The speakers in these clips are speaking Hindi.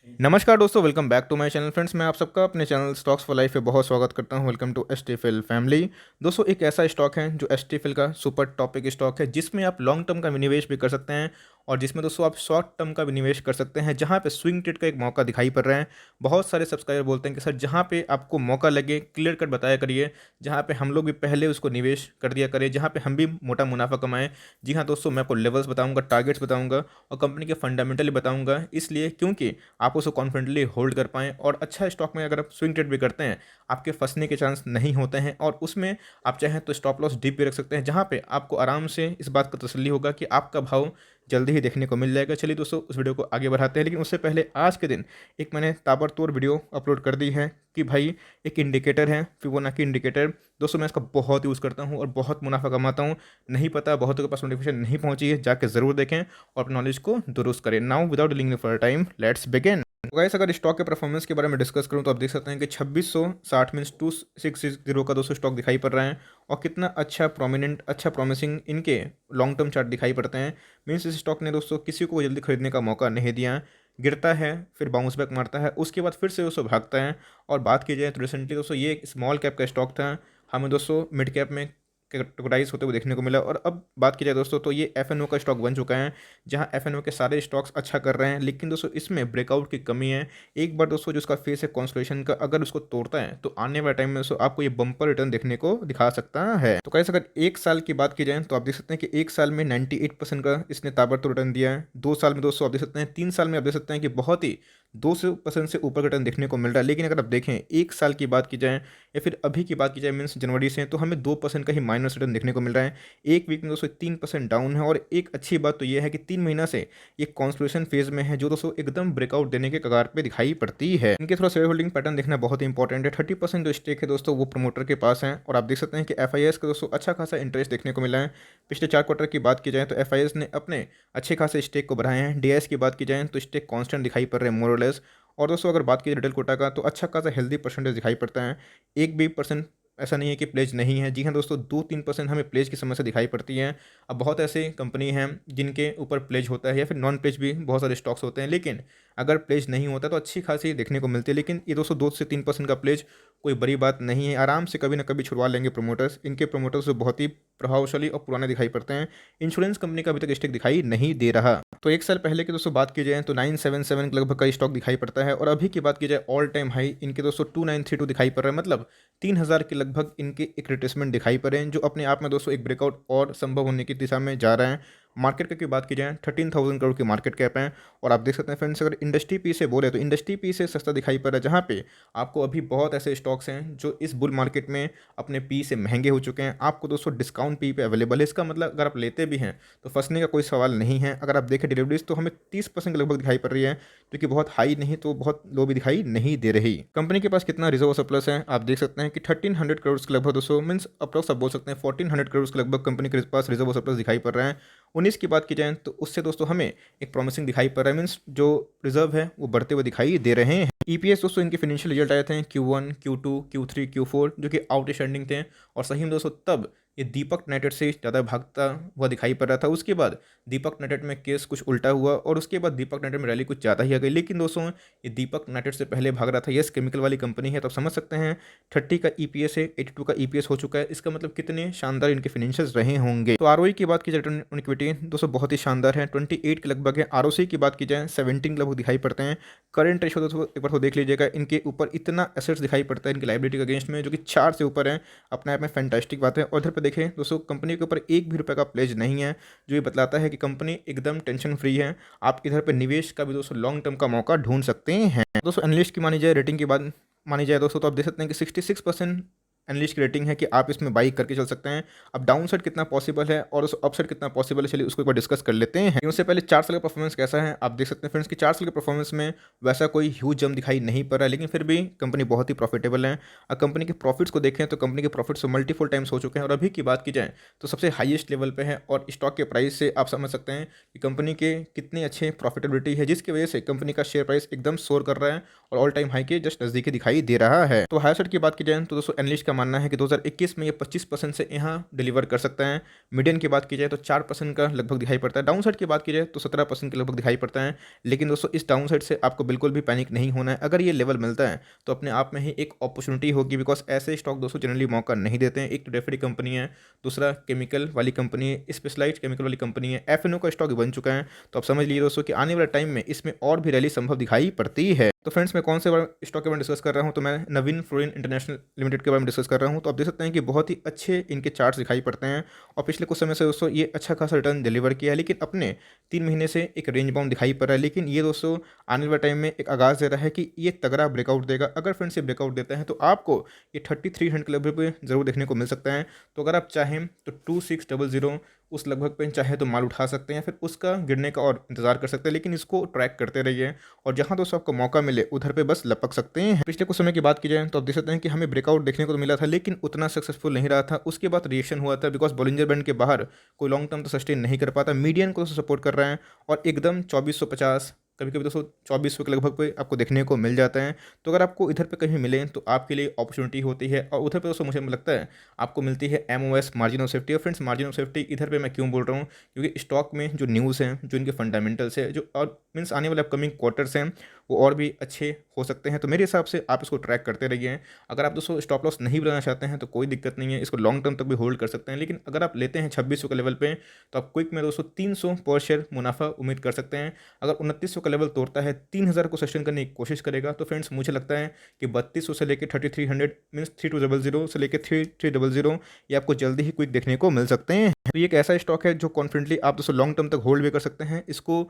नमस्कार दोस्तों, welcome back to my channel friends. मैं आप सबका अपने चैनल स्टॉक्स फॉर लाइफ पे बहुत स्वागत करता हूं। Welcome to STFL family. दोस्तों, एक ऐसा स्टॉक है जो एसटीएफएल का सुपर टॉपिक स्टॉक है, जिसमें आप लॉन्ग टर्म का निवेश भी कर सकते हैं और जिसमें दोस्तों आप शॉर्ट टर्म का भी निवेश कर सकते हैं, जहां पे स्विंग ट्रेड का एक मौका दिखाई पड़ रहा है। बहुत सारे सब्सक्राइबर बोलते हैं कि सर, जहां पे आपको मौका लगे क्लियर कट बताया करिए, जहां पे हम लोग भी पहले उसको निवेश कर दिया करें, जहां पे हम भी मोटा मुनाफा कमाएं। जी हाँ दोस्तों, मैं आपको लेवल्स बताऊंगा, टारगेट्स बताऊंगा और कंपनी के फंडामेंटली बताऊंगा, इसलिए क्योंकि आप उसको कॉन्फिडेंटली होल्ड कर पाएँ और अच्छा स्टॉक में अगर आप स्विंग ट्रेड भी करते हैं, आपके फंसने के चांस नहीं होते हैं और उसमें आप चाहें तो स्टॉप लॉस डीप भी रख सकते हैं, जहाँ पे आपको आराम से इस बात का तसल्ली होगा कि आपका भाव जल्दी ही देखने को मिल जाएगा। चलिए दोस्तों, उस वीडियो को आगे बढ़ाते हैं, लेकिन उससे पहले आज के दिन एक मैंने ताबड़तोड़ वीडियो अपलोड कर दी है कि भाई एक इंडिकेटर है, फिबोनाची इंडिकेटर। दोस्तों, मैं इसका बहुत यूज़ करता हूँ और बहुत मुनाफा कमाता हूँ। नहीं पता, बहुतों के पास नोटिफिकेशन नहीं पहुँची है, जाके ज़रूर देखें और अपनी नॉलेज को दुरुस्त करें। Now without dealing for time, let's begin. तो गाइस, अगर स्टॉक के परफॉर्मेंस के बारे में डिस्कस करूं तो आप देख सकते हैं कि 2660 मीन्स 2660 का दोस्तों स्टॉक दिखाई पड़ रहा है और कितना अच्छा प्रोमिनेंट, अच्छा प्रॉमिसिंग इनके लॉन्ग टर्म चार्ट दिखाई पड़ते हैं। मीन्स इस स्टॉक ने दोस्तों किसी को जल्दी खरीदने का मौका नहीं दिया। गिरता है, फिर बाउंस बैक मारता है, उसके बाद फिर से दोस्तों भागता है। और बात की जाए तो रिसेंटली दोस्तों ये एक स्मॉल कैप का स्टॉक था, हमें दोस्तों मिड कैप में कैटेगराइज होते हुए देखने को मिला। और अब बात की जाए दोस्तों तो ये एफएनओ का स्टॉक बन चुका है, जहां एफएनओ के सारे स्टॉक्स अच्छा कर रहे हैं, लेकिन दोस्तों इसमें ब्रेकआउट की कमी है। एक बार दोस्तों जो उसका फेस है कंसोलिडेशन का, अगर उसको तोड़ता है तो आने वाले टाइम में दोस्तों आपको ये बम्पर रिटर्न देखने को दिखा सकता है। तो कैसे अगर एक साल की बात की जाए तो आप देख सकते हैं कि एक साल में 98% का इसने ताबड़तोड़ रिटर्न दिया है। 2 साल में दोस्तों आप देख सकते हैं, 3 साल में आप देख सकते हैं कि बहुत ही 200% से ऊपर का रिटर्न देखने को मिल रहा है। लेकिन अगर आप देखें एक साल की बात की जाए या फिर अभी की बात की जाए मीन्स जनवरी से, तो हमें 2% का ही माइनस रिटर्न देखने को मिल रहा है। एक वीक में दोस्तों 3% डाउन है। और एक अच्छी बात तो ये है कि 3 महीना से ये कॉन्सोलिडेशन फेज में है, जो दोस्तों एकदम ब्रेकआउट देने के कगार पे दिखाई पड़ती है। इनके थोड़ा शेयर होल्डिंग पैटर्न देखना बहुत ही इंपॉर्टेंट है। 30% जो स्टेक है दोस्तों वो प्रमोटर के पास है और आप देख सकते हैं कि एफआईएस का दोस्तों अच्छा खासा इंटरेस्ट देखने को मिला है। पिछले 4 क्वार्टर की बात की जाए तो एफआईएस ने अपने अच्छे खासे स्टेक को बढ़ाए हैं। डीआईएस की बात की जाए तो स्टेक कांस्टेंट दिखाई पड़ रहे हैं मोर और लेस। और दोस्तों अगर बात की रिटेल कोटा का तो अच्छा खासा हेल्दी परसेंटेज दिखाई पड़ता है। एक भी परसेंट ऐसा नहीं है कि प्लेज नहीं है। जी हाँ दोस्तों, 2-3% हमें प्लेज की समस्या दिखाई पड़ती है। अब बहुत ऐसे कंपनी हैं जिनके ऊपर प्लेज होता है या फिर नॉन प्लेज भी बहुत सारे स्टॉक्स होते हैं, लेकिन अगर प्लेज नहीं होता तो अच्छी खासी देखने को मिलती है। लेकिन ये दोस्तों 2 से 3% का प्लेज कोई बड़ी बात नहीं है, आराम से कभी ना कभी छुड़वा लेंगे प्रमोटर्स। इनके प्रमोटर्स जो बहुत ही प्रभावशाली और पुराने दिखाई पड़ते हैं। इंश्योरेंस कंपनी का अभी तक स्टेक दिखाई नहीं दे रहा। तो एक साल पहले की दोस्तों बात की जाए तो 977 के लगभग का स्टॉक दिखाई पड़ता है और अभी की बात की जाए ऑल टाइम हाई इनके दोस्तों 2932 दिखाई पड़ रहा है। मतलब 3000 के लगभग इनके एक रिट्रेसमेंट दिखाई पड़ रहे हैं, जो अपने आप में दोस्तों एक ब्रेकआउट और संभव होने की दिशा में जा रहा है। मार्केट कैप की बात की जाए 13,000 करोड़ की मार्केट कैप है। और आप देख सकते हैं फ्रेंड्स, अगर इंडस्ट्री पी से बोले तो इंडस्ट्री पी से सस्ता दिखाई पड़ रहा है, जहाँ पे आपको अभी बहुत ऐसे स्टॉक्स हैं जो इस बुल मार्केट में अपने पी से महंगे हो चुके हैं। आपको दोस्तों डिस्काउंट पी पे अवेलेबल है। इसका मतलब अगर आप लेते भी हैं तो फंसने का कोई सवाल नहीं है। अगर आप देखें डिलीवरीज तो हमें 30% के लगभग दिखाई पड़ रही है, जो कि बहुत हाई नहीं तो बहुत लो भी दिखाई नहीं दे रही। कंपनी के पास कितना रिजर्व सरप्लस है आप देख सकते हैं कि 1300 करोड़ के लगभग दोस्तों मीन्स अप्रॉक्स आप बोल सकते हैं 1400 करोड़ के लगभग कंपनी के पास रिजर्व सरप्लस दिखाई पड़ रहा है। 19 की बात की जाए तो उससे दोस्तों हमें एक प्रॉमिसिंग दिखाई पड़ रहा है, मीन्स जो रिजर्व है वो बढ़ते हुए दिखाई दे रहे हैं। ईपीएस दोस्तों इनके फाइनेंशियल रिजल्ट आए थे Q1, Q2, Q3, Q4, जो कि आउटस्टैंडिंग थे। और सही में दोस्तों तब ये दीपक नाइट्रेट से ज़्यादा भागता हुआ दिखाई पड़ रहा था। उसके बाद दीपक नाइट्रेट में केस कुछ उल्टा हुआ और उसके बाद दीपक नाइट्रेट में रैली कुछ ज़्यादा ही आ गई। लेकिन दोस्तों ये दीपक नाइट्रेट से पहले भाग रहा था, यस केमिकल वाली कंपनी है, तो आप समझ सकते हैं 30 का ईपीएस है, 82 का ईपीएस हो चुका है। इसका मतलब कितने शानदार इनके फाइनेंशियल्स रहे होंगे। तो आरओई की बात की जाए, रिटर्न ऑन इक्विटी दोस्तों बहुत ही शानदार है, 28 के लगभग है। आरओसी की बात की जाए 17 लगभग दिखाई पड़ते हैं। करंट रेशो दोस्तों एक बार तो देख लीजिएगा, इनके ऊपर इतना एसेट्स दिखाई पड़ता है इनकी लाइबिलिटी के अगेंस्ट में, जो कि 4 से ऊपर है। अपने आप में फैंटास्टिक बात है। और इधर पर देखें दोस्तों, कंपनी के ऊपर एक भी रुपये का प्लेज नहीं है, जो ये बतलाता है कि कंपनी एकदम टेंशन फ्री है। आप इधर पर निवेश का भी दोस्तों लॉन्ग टर्म का मौका ढूंढ सकते हैं। दोस्तों एनालिस्ट की मानी जाए, रेटिंग की बात मानी जाए दोस्तों, तो आप देख सकते हैं कि 66% एनालिस्ट की रेटिंग है कि आप इसमें बाई करके चल सकते हैं। अब डाउन साइड कितना पॉसिबल है और उस अपसाइड कितना पॉसिबल है, चलिए उसको एक बार डिस्कस कर लेते हैं। उससे पहले 4 साल का परफॉर्मेंस कैसा है आप देख सकते हैं फ्रेंड्स कि 4 साल के परफॉर्मेंस में वैसा कोई ह्यूज जंप दिखाई नहीं पड़ रहा है, लेकिन फिर भी कंपनी बहुत ही प्रॉफिटेबल है। और कंपनी के प्रॉफिट्स को देखें तो कंपनी के प्रॉफिट्स मल्टीपल टाइम्स हो चुके हैं और अभी की बात की जाए तो सबसे हाईएस्ट लेवल पे है। और स्टॉक के प्राइस से आप समझ सकते हैं कि कंपनी के कितने अच्छे प्रॉफिटेबिलिटी है, जिसकी वजह से कंपनी का शेयर प्राइस एकदम सोर कर रहा है और ऑल टाइम हाई के जस्ट नज़दीकी दिखाई दे रहा है। तो हायर साइड की बात की जाए तो दोस्तों एनालिस्ट का मानना है कि 2021 में ये 25% से यहाँ डिलीवर कर सकता है। मीडियन की बात की जाए तो 4% का लगभग दिखाई पड़ता है। डाउन साइड की बात की जाए तो 17% के लगभग दिखाई पड़ता है। लेकिन दोस्तों इस डाउन साइड से आपको बिल्कुल भी पैनिक नहीं होना है। अगर ये लेवल मिलता है तो अपने आप में ही एक अपॉर्चुनिटी होगी, बिकॉज ऐसे स्टॉक दोस्तों जनरली मौका नहीं देते हैं। एक तो डेफरी कंपनी है, दूसरा केमिकल वाली कंपनी है, स्पेशलाइज्ड केमिकल वाली कंपनी है, एफएनओ का स्टॉक बन चुका है। तो आप समझ लीजिए दोस्तों कि आने वाले टाइम में इसमें और भी रैली संभव दिखाई पड़ती है। तो फ्रेंड्स मैं कौन से स्टॉक के बारे में डिस्कस कर रहा हूँ, तो मैं नवीन फ्लोरिन इंटरनेशनल लिमिटेड के बारे में डिस्कस कर रहा हूँ। तो आप देख सकते हैं कि बहुत ही अच्छे इनके चार्ट्स दिखाई पड़ते हैं और पिछले कुछ समय से दोस्तों ये अच्छा खासा रिटर्न डिलीवर किया है, लेकिन अपने 3 महीने से एक रेंज बाउंड दिखाई पड़ रहा है। लेकिन ये दोस्तों आने वाले टाइम में एक आगाज़ दे रहा है कि ये तगड़ा ब्रेकआउट देगा। अगर फ्रेंड्स ये ब्रेकआउट देता है तो आपको ये 3300 के लेवल पे जरूर देखने को मिल सकता है। तो अगर आप चाहें तो 2600 उस लगभग पे चाहे तो माल उठा सकते हैं, फिर उसका गिरने का और इंतजार कर सकते हैं, लेकिन इसको ट्रैक करते रहिए और जहां दोस्तों आपको मौका मिले उधर पे बस लपक सकते हैं। पिछले कुछ समय की बात की जाए तो आप देख सकते हैं कि हमें ब्रेकआउट देखने को तो मिला था, लेकिन उतना सक्सेसफुल नहीं रहा था। उसके बाद रिएक्शन हुआ था, बिकॉज बॉलिंजर बैंड के बाहर कोई लॉन्ग टर्म तो सस्टेन नहीं कर पाता। मीडियन को सपोर्ट कर रहा है और एकदम 2450 कभी कभी दोस्तों 2400 के लगभग पे आपको देखने को मिल जाता है। तो अगर आपको इधर पे कहीं मिले तो आपके लिए अपॉर्चुनिटी होती है और उधर पे दोस्तों मुझे लगता है आपको मिलती है एमओएस मार्जिन ऑफ सेफ्टी। और फ्रेंड्स मार्जिन ऑफ सेफ्टी इधर पे मैं क्यों बोल रहा हूँ, क्योंकि स्टॉक में जो न्यूज़ हैं, जो इनके फंडामेंटल्स है, जो और मीन्स आने वाले अपकमिंग क्वार्टर्स हैं वो और भी अच्छे हो सकते हैं। तो मेरे हिसाब से आप इसको ट्रैक करते रहिए। अगर आप दोस्तों स्टॉप लॉस नहीं बनाना चाहते हैं तो कोई दिक्कत नहीं है, इसको लॉन्ग टर्म तक भी होल्ड कर सकते हैं। लेकिन अगर आप लेते हैं 2600 के लेवल पे तो आप क्विक में दोस्तों 300 पर शेयर मुनाफा उम्मीद कर सकते हैं। अगर 2900 का लेवल तोड़ता है, 3000 को सस्टेन करने की कोशिश करेगा, तो फ्रेंड्स मुझे लगता है कि 3200 से लेकर 3300 मीन्स 3200 से लेकर 3300 ये आपको जल्दी ही क्विक देखने को मिल सकते हैं। तो ये एक ऐसा स्टॉक है जो कॉन्फिडेंटली आप दोस्तों लॉन्ग टर्म तक होल्ड भी कर सकते हैं। इसको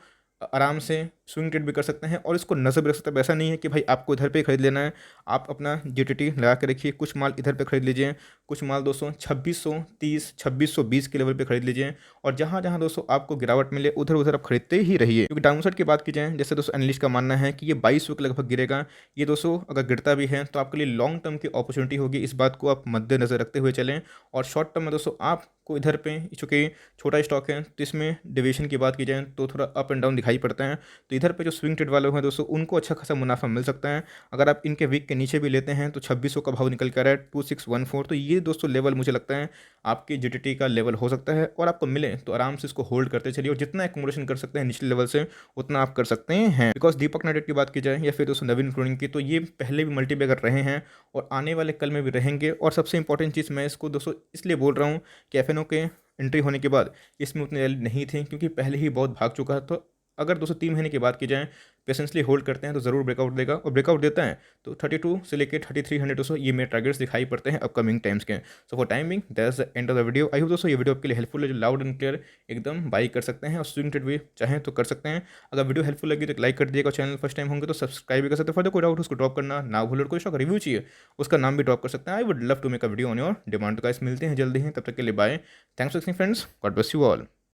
आराम से स्विंग ट्रेड भी कर सकते हैं और इसको नजर भी रख सकते हैं। ऐसा नहीं है कि भाई आपको इधर पे खरीद लेना है, आप अपना जीटीटी लगा के रखिए, कुछ माल इधर पे खरीद लीजिए, कुछ माल दोस्तों 2630 2620 के लेवल पे खरीद लीजिए और जहाँ जहाँ दोस्तों आपको गिरावट मिले उधर उधर आप खरीदते ही रहिए। क्योंकि डाउनसाइड की बात की जाए, जैसे दोस्तों एनालिस्ट का मानना है कि ये 2200 के लगभग गिरेगा। ये दोस्तों अगर गिरता भी है तो आपके लिए लॉन्ग टर्म की अपॉर्चुनिटी होगी, इस बात को आप मद्देनजर रखते हुए चलें। और शॉर्ट टर्म में दोस्तों आपको इधर पे, चूँकि छोटा स्टॉक है तो इसमें डिविएशन की बात की जाए तो थोड़ा अप एंड डाउन दिखाई पड़ता है। तो इधर पे जो स्विंग ट्रेड वाले हैं दोस्तों उनको अच्छा खासा मुनाफा मिल सकता है। अगर आप इनके वीक के नीचे भी लेते हैं तो 2600 का भाव निकल कर है 2614। तो ये दोस्तों लेवल मुझे लगता है आपकी जीटीटी का लेवल हो सकता है और आपको मिले तो आराम से इसको होल्ड करते चलिए और जितना एक्यूमुलेशन कर सकते हैं निचले लेवल से उतना आप कर सकते हैं। बिकॉज दीपक नाइट्रेट की बात की जाए या फिर दोस्तों नवीन फ्लोरिन की, तो ये पहले भी मल्टी बैगर रहे हैं और आने वाले कल में भी रहेंगे। और सबसे इंपॉर्टेंट चीज़ मैं इसको दोस्तों इसलिए बोल रहा हूँ कि एफएनओ के एंट्री होने के बाद इसमें उतनी रैली नहीं थी, क्योंकि पहले ही बहुत भाग चुका है। तो अगर 203 महीने की बात की जाए पेशेंसली होल्ड करते हैं तो ज़रूर ब्रेकआउट देगा और ब्रेकआउट देता है तो 32 से लेकर 3300 दोस्तों ये मेरे टारगेट्स दिखाई पड़ते हैं अपकमिंग टाइम्स के। So for timing that's the end of the video. I hope दोस्तों ये वीडियो आपके लिए हेल्पफुल है, जो लाउड एंड क्लियर एकदम बाई कर सकते हैं और स्विंग ट्रेड भी चाहें तो कर सकते हैं। अगर वीडियो हेल्पफुल लगी तो लाइक कर दीजिएगा, चैनल फर्स्ट टाइम होंगे तो सब्सक्राइब भी कर सकते हैं। फर्दर कोई डाउट उसको ड्रॉप करना ना भूलो, कोई स्टॉक रिव्यू चाहिए उसका नाम भी ड्रॉप कर सकते हैं। I would love to make a video on your demand. तो गाइस मिलते हैं जल्दी हैं, तब तक के लिए bye. Thanks for watching friends, God bless you all.